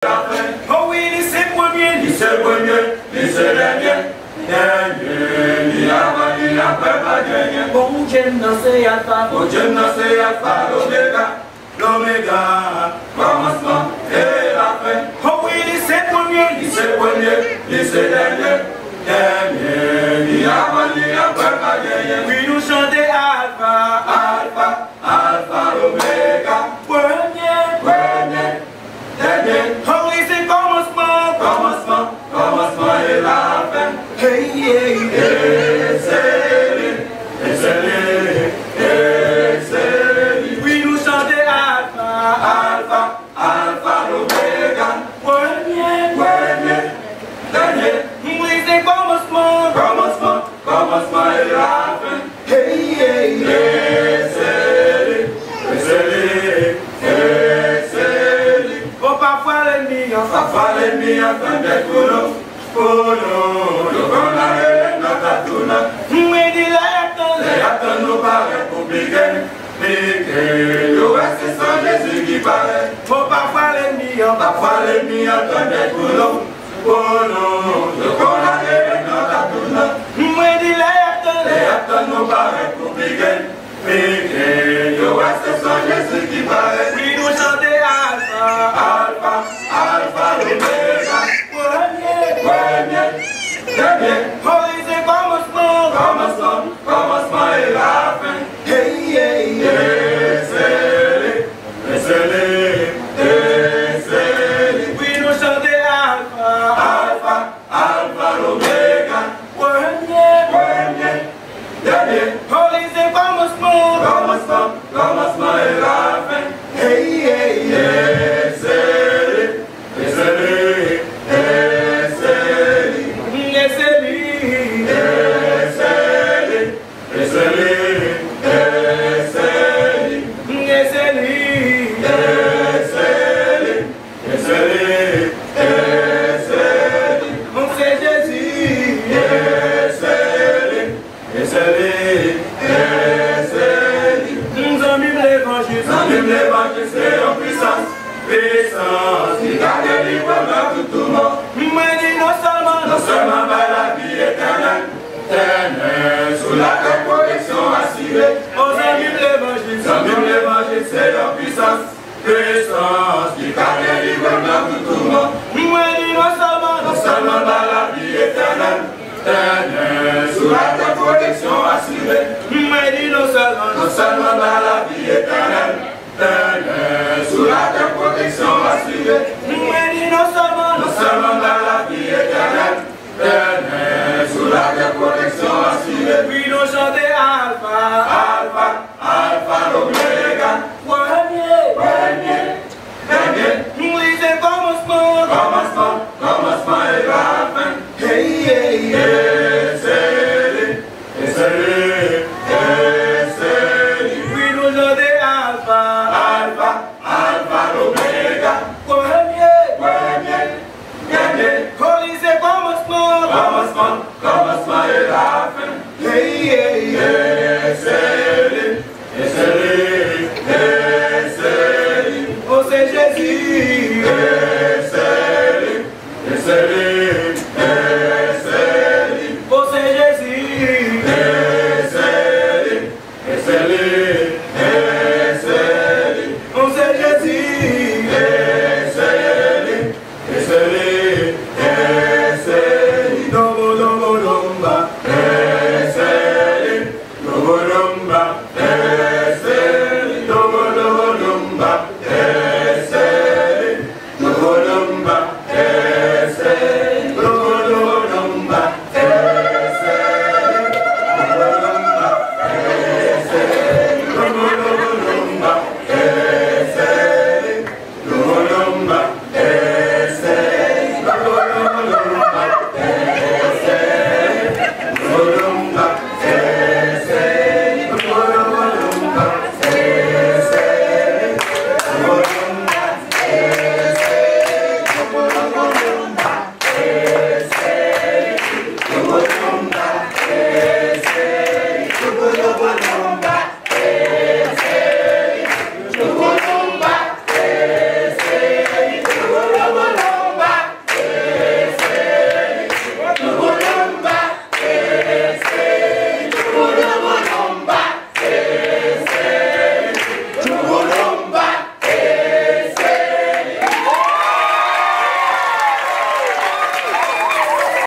Oh oui, lycée premier, lycée dernier, ni avant ni après pas dernier. Bon Dieu non c'est alpha, l'oméga, commencement et la fin. Oh oui, lycée premier, lycée dernier, ni avant ni après pas dernier. Oui, nous chanter alpha, l'oméga, premier, dernier. Oh lycée commencement et la fin. Hey, oui, nous chanter alpha, l'oméga, premier, dernier. Oui, c'est commencement et la fin. Hey, oh, parfois l'ennemi entendait pour nous, qu'on a notre tourne. Mais dis les actes nous paraît compliqués. Le reste c'est sans Jésus qui paraît. Oh, parfois l'ennemi entendait pour nous, qu'on a notre tourne. Mais dis les actes nous paraît compliqués. Le reste c'est sans Jésus qui paraît. Oui, nous chanter alpha, l'oméga, premier, dernier. Oh, c'est commencement et la fin. Hey, oui, nous chanter alpha, l'oméga, premier, dernier. Oh, c'est commencement et la fin. Hey, l'évangile c'est en puissance qui garde libre dans tout le monde. Mais dis non seulement par la vie éternelle, sous la protection assurée. Aux amis l'évangile c'est en puissance qui garde libre dans tout le monde. Mais dis non seulement par la vie éternelle, sous la protection assurée. Mais dis non seulement par la vie éternelle, sous la protection assurée. Mais dis non seulement par la vie éternelle, sous la protection assurée. Puis nous chanter alpha, l'oméga, premier, dernier. Oui, c'est commencement et la fin. Hey, puis nous chanter alpha, l'oméga, premier, dernier. Oh, c'est commencement et la fin.